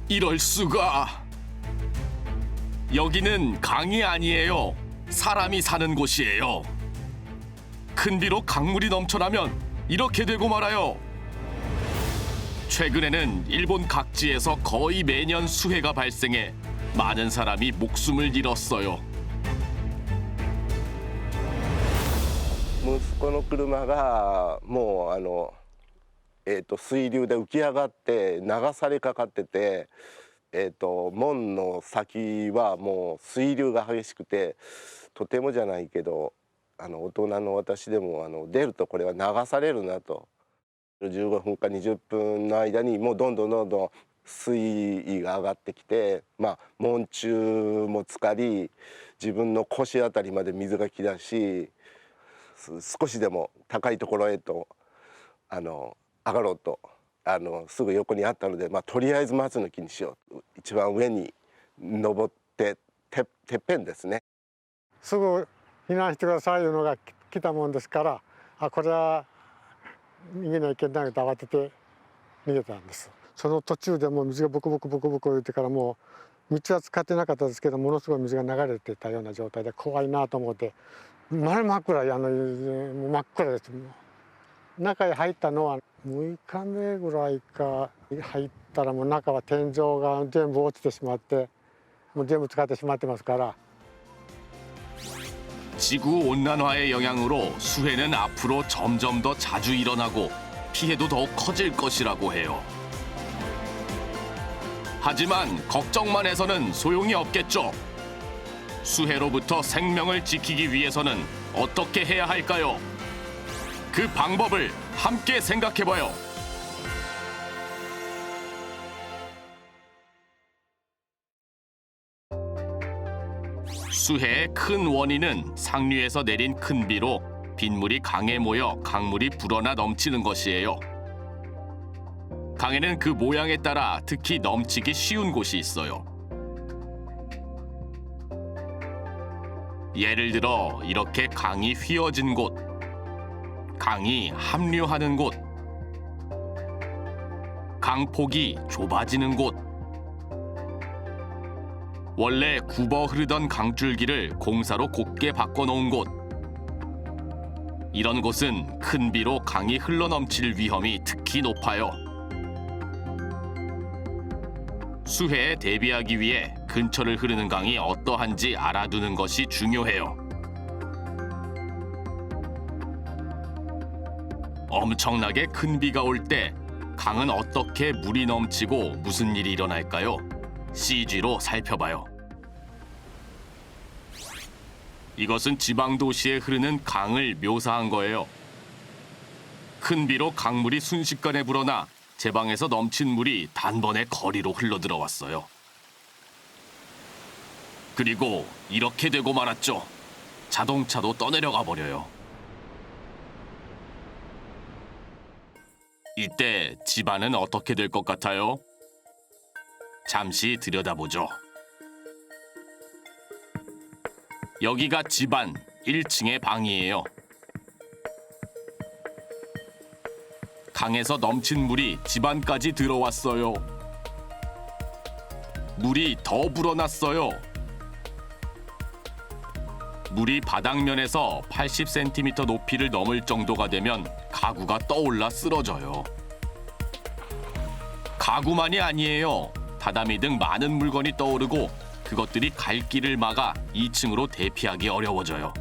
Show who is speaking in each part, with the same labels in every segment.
Speaker 1: 이럴 수가. 여기는 강이 아니에요. 사람이 사는 곳이에요. 큰 비로 강물이 넘쳐나면 이렇게 되고 말아요. 최근에는 일본 각지에서 거의 매년 수해가 발생해 많은 사람이 목숨을 잃었어요.
Speaker 2: 息子の車がもう水流で浮き上がって流されかかってて、門の先はもう水流が激しくて、とてもじゃないけど大人の私でも出るとこれは流されるなと。15分か20分の間にもうどんどん水位が上がってきて、門中も浸かり、自分の腰あたりまで水が来だし、少しでも高いところへと上がろうとすぐ横にあったので、とりあえず松の木にしようと、一番上に登っててっぺんですね。
Speaker 3: すぐ避難してくださいいうのが来たもんですから、これは逃げないけないと慌てて逃げたんです。その途中でもう水がブクブク言ってから、もう道は使ってなかったですけど、ものすごい水が流れてたような状態で怖いなと思って、真っ暗い真っ暗です。中へ入ったのは6日目ぐらいか。入ったらもう中は天井が全部落ちてしまって、もう全部使ってしまってますから。
Speaker 1: 지구 온난화의 영향으로 수해는 앞으로 점점 더 자주 일어나고 피해도 더욱 커질 것이라고 해요. 하지만 걱정만 해서는 소용이 없겠죠. 수해로부터 생명을 지키기 위해서는 어떻게 해야 할까요? 그 방법을 함께 생각해봐요. 수해의 큰 원인은 상류에서 내린 큰 비로 빗물이 강에 모여 강물이 불어나 넘치는 것이에요. 강에는 그 모양에 따라 특히 넘치기 쉬운 곳이 있어요. 예를 들어 이렇게 강이 휘어진 곳, 강이 합류하는 곳, 강폭이 좁아지는 곳, 원래 굽어 흐르던 강줄기를 공사로 곧게 바꿔놓은 곳. 이런 곳은 큰 비로 강이 흘러넘칠 위험이 특히 높아요. 수해에 대비하기 위해 근처를 흐르는 강이 어떠한지 알아두는 것이 중요해요. 엄청나게 큰 비가 올 때 강은 어떻게 물이 넘치고 무슨 일이 일어날까요? CG로 살펴봐요. 이것은 지방 도시에 흐르는 강을 묘사한 거예요. 큰 비로 강물이 순식간에 불어나 제방에서 넘친 물이 단번에 거리로 흘러들어왔어요. 그리고 이렇게 되고 말았죠. 자동차도 떠내려가 버려요. 이때 집안은 어떻게 될 것 같아요? 잠시 들여다보죠. 여기가 집안 1층의 방이에요. 강에서 넘친 물이 집안까지 들어왔어요. 물이 더 불어났어요. 물이 바닥면에서 80cm 높이를 넘을 정도가 되면 가구가 떠올라 쓰러져요. 가구만이 아니에요. 다다미 등 많은 물건이 떠오르고 그것들이 갈 길을 막아 2층으로 대피하기 어려워져요.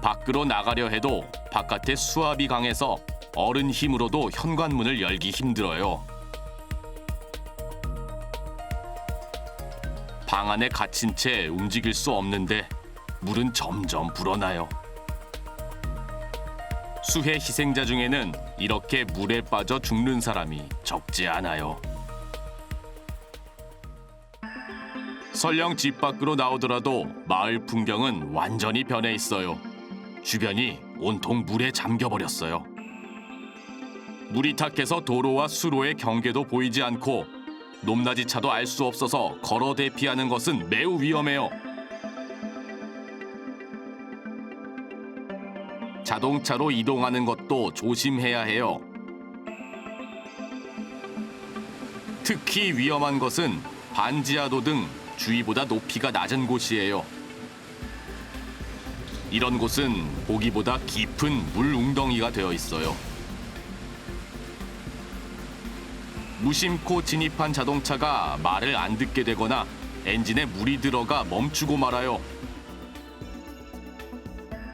Speaker 1: 밖으로 나가려 해도 바깥에 수압이 강해서 어른 힘으로도 현관문을 열기 힘들어요. 방 안에 갇힌 채 움직일 수 없는데 물은 점점 불어나요. 수해 희생자 중에는 이렇게 물에 빠져 죽는 사람이 적지 않아요. 설령 집 밖으로 나오더라도 마을 풍경은 완전히 변해 있어요. 주변이 온통 물에 잠겨버렸어요. 물이 탁해서 도로와 수로의 경계도 보이지 않고 높낮이 차도 알 수 없어서 걸어 대피하는 것은 매우 위험해요. 자동차로 이동하는 것도 조심해야 해요. 특히 위험한 것은 반지하도 등 주위보다 높이가 낮은 곳이에요. 이런 곳은 보기보다 깊은 물 웅덩이가 되어 있어요. 무심코 진입한 자동차가 말을 안 듣게 되거나 엔진에 물이 들어가 멈추고 말아요.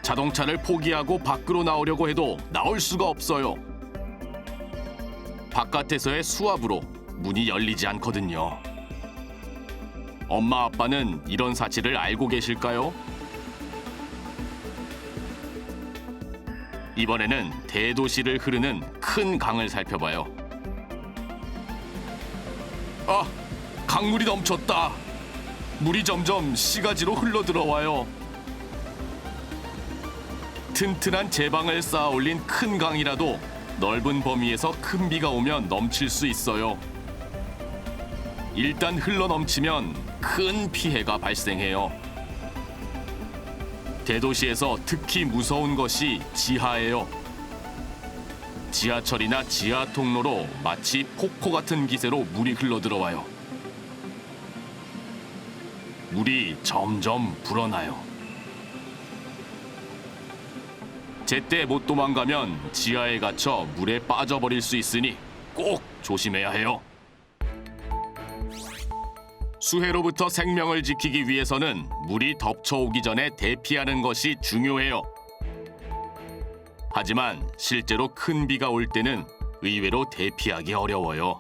Speaker 1: 자동차를 포기하고 밖으로 나오려고 해도 나올 수가 없어요. 바깥에서의 수압으로 문이 열리지 않거든요. 엄마 아빠는 이런 사실을 알고 계실까요? 이번에는 대도시를 흐르는 큰 강을 살펴봐요. 아, 강물이 넘쳤다. 물이 점점 시가지로 흘러 들어와요. 튼튼한 제방을 쌓아 올린 큰 강이라도 넓은 범위에서 큰 비가 오면 넘칠 수 있어요. 일단 흘러 넘치면 큰 피해가 발생해요. 대도시에서 특히 무서운 것이 지하예요. 지하철이나 지하 통로로 마치 폭포 같은 기세로 물이 흘러 들어와요. 물이 점점 불어나요. 제때 못 도망가면 지하에 갇혀 물에 빠져버릴 수 있으니 꼭 조심해야 해요. 수해로부터 생명을 지키기 위해서는 물이 덮쳐오기 전에 대피하는 것이 중요해요. 하지만 실제로 큰 비가 올 때는 의외로 대피하기 어려워요.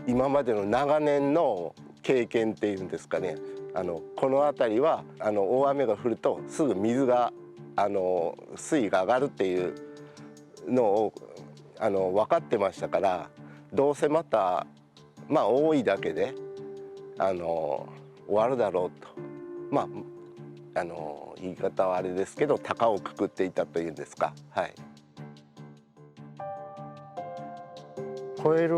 Speaker 2: 今までの長年の経験っていうんですかね、この辺りは大雨が降るとすぐ水が水位が上がるっていうのを分かってましたから、どうせまた多いだけで終わるだろうと、言い方はあれですけど高をくくっていたというんですか、はい。
Speaker 3: 超える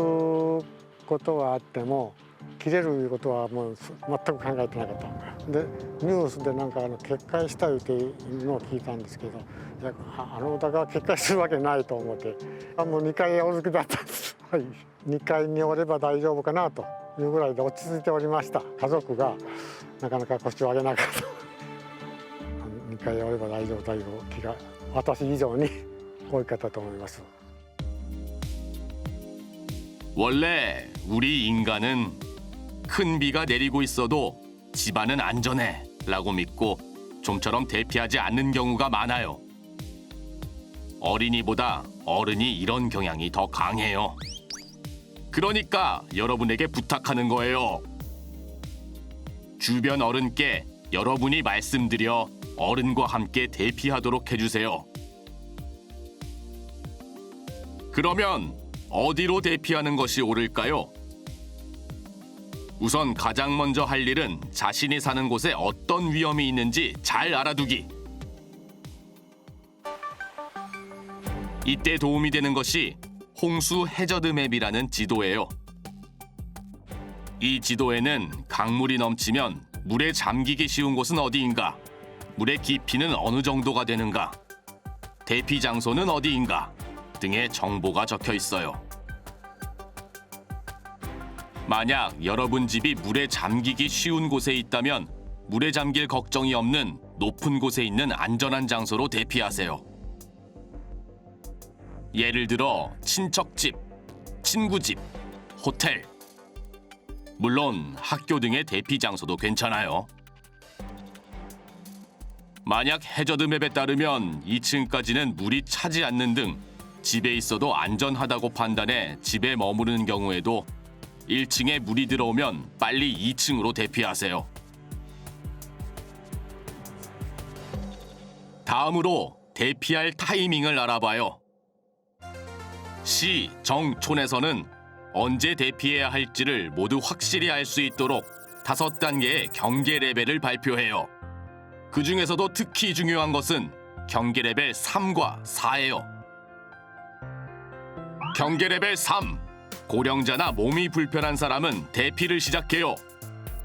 Speaker 3: ことはあっても切れることはもう全く考えてなかったで、ニュースでなんか決壊したいうていうのを聞いたんですけど、いやお宅が決壊するわけないと思って、もう2階お付きだったんです、はい、2階におれば大丈夫かなというぐらいで落ち着いておりました。家族がなかなか腰を上げなかった2階におれば大丈夫という気が私以上に多かったと思います。
Speaker 1: 원래 우리 인간은 큰 비가 내리고 있어도 집안은 안전해 라고 믿고 좀처럼 대피하지 않는 경우가 많아요. 어린이보다 어른이 이런 경향이 더 강해요. 그러니까 여러분에게 부탁하는 거예요. 주변 어른께 여러분이 말씀드려 어른과 함께 대피하도록 해주세요. 그러면 어디로 대피하는 것이 옳을까요? 우선 가장 먼저 할 일은 자신이 사는 곳에 어떤 위험이 있는지 잘 알아두기. 이때 도움이 되는 것이 홍수 해저드 맵이라는 지도예요. 이 지도에는 강물이 넘치면 물에 잠기기 쉬운 곳은 어디인가, 물의 깊이는 어느 정도가 되는가, 대피 장소는 어디인가 등의 정보가 적혀 있어요. 만약 여러분 집이 물에 잠기기 쉬운 곳에 있다면 물에 잠길 걱정이 없는 높은 곳에 있는 안전한 장소로 대피하세요. 예를 들어 친척집, 친구집, 호텔, 물론 학교 등의 대피 장소도 괜찮아요. 만약 해저드 맵에 따르면 2층까지는 물이 차지 않는 등 집에 있어도 안전하다고 판단해 집에 머무르는 경우에도 1층에 물이 들어오면 빨리 2층으로 대피하세요. 다음으로 대피할 타이밍을 알아봐요. 시, 정, 촌에서는 언제 대피해야 할지를 모두 확실히 알 수 있도록 5단계의 경계 레벨을 발표해요. 그 중에서도 특히 중요한 것은 경계 레벨 3과 4예요. 경계 레벨 3. 고령자나 몸이 불편한 사람은 대피를 시작해요.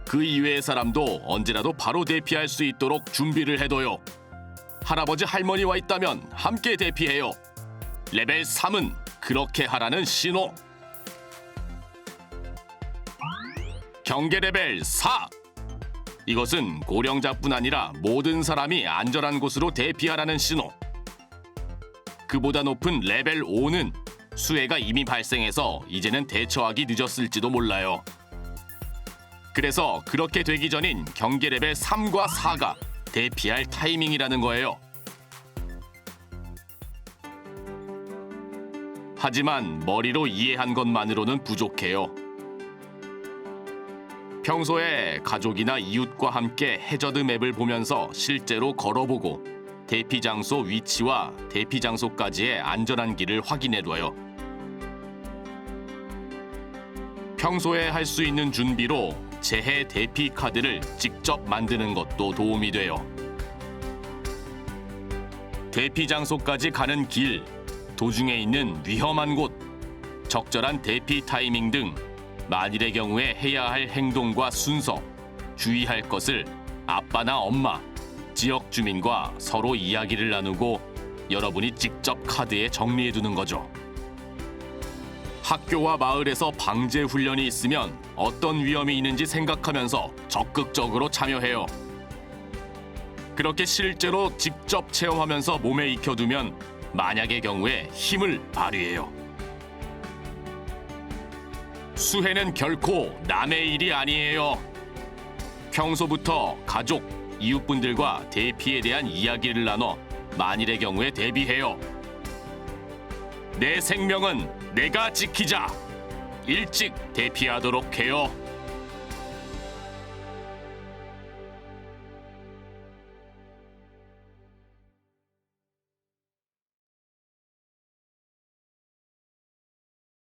Speaker 1: 그 이외의 사람도 언제라도 바로 대피할 수 있도록 준비를 해둬요. 할아버지 할머니와 있다면 함께 대피해요. 레벨 3은 그렇게 하라는 신호. 경계 레벨 4. 이것은 고령자뿐 아니라 모든 사람이 안전한 곳으로 대피하라는 신호. 그보다 높은 레벨 5는 수해가 이미 발생해서 이제는 대처하기 늦었을지도 몰라요. 그래서 그렇게 되기 전인 경계 레벨 3과 4가 대피할 타이밍이라는 거예요. 하지만 머리로 이해한 것만으로는 부족해요. 평소에 가족이나 이웃과 함께 해저드 맵을 보면서 실제로 걸어보고 대피 장소 위치와 대피 장소까지의 안전한 길을 확인해둬요. 평소에 할 수 있는 준비로 재해 대피 카드를 직접 만드는 것도 도움이 돼요. 대피 장소까지 가는 길, 도중에 있는 위험한 곳, 적절한 대피 타이밍 등 만일의 경우에 해야 할 행동과 순서, 주의할 것을 아빠나 엄마, 지역 주민과 서로 이야기를 나누고 여러분이 직접 카드에 정리해두는 거죠. 학교와 마을에서 방제 훈련이 있으면 어떤 위험이 있는지 생각하면서 적극적으로 참여해요. 그렇게 실제로 직접 체험하면서 몸에 익혀두면 만약의 경우에 힘을 발휘해요. 수해는 결코 남의 일이 아니에요. 평소부터 가족, 이웃분들과 대피에 대한 이야기를 나눠 만일의 경우에 대비해요. 내 생명은 내가 지키자. 일찍 대피하도록 해요.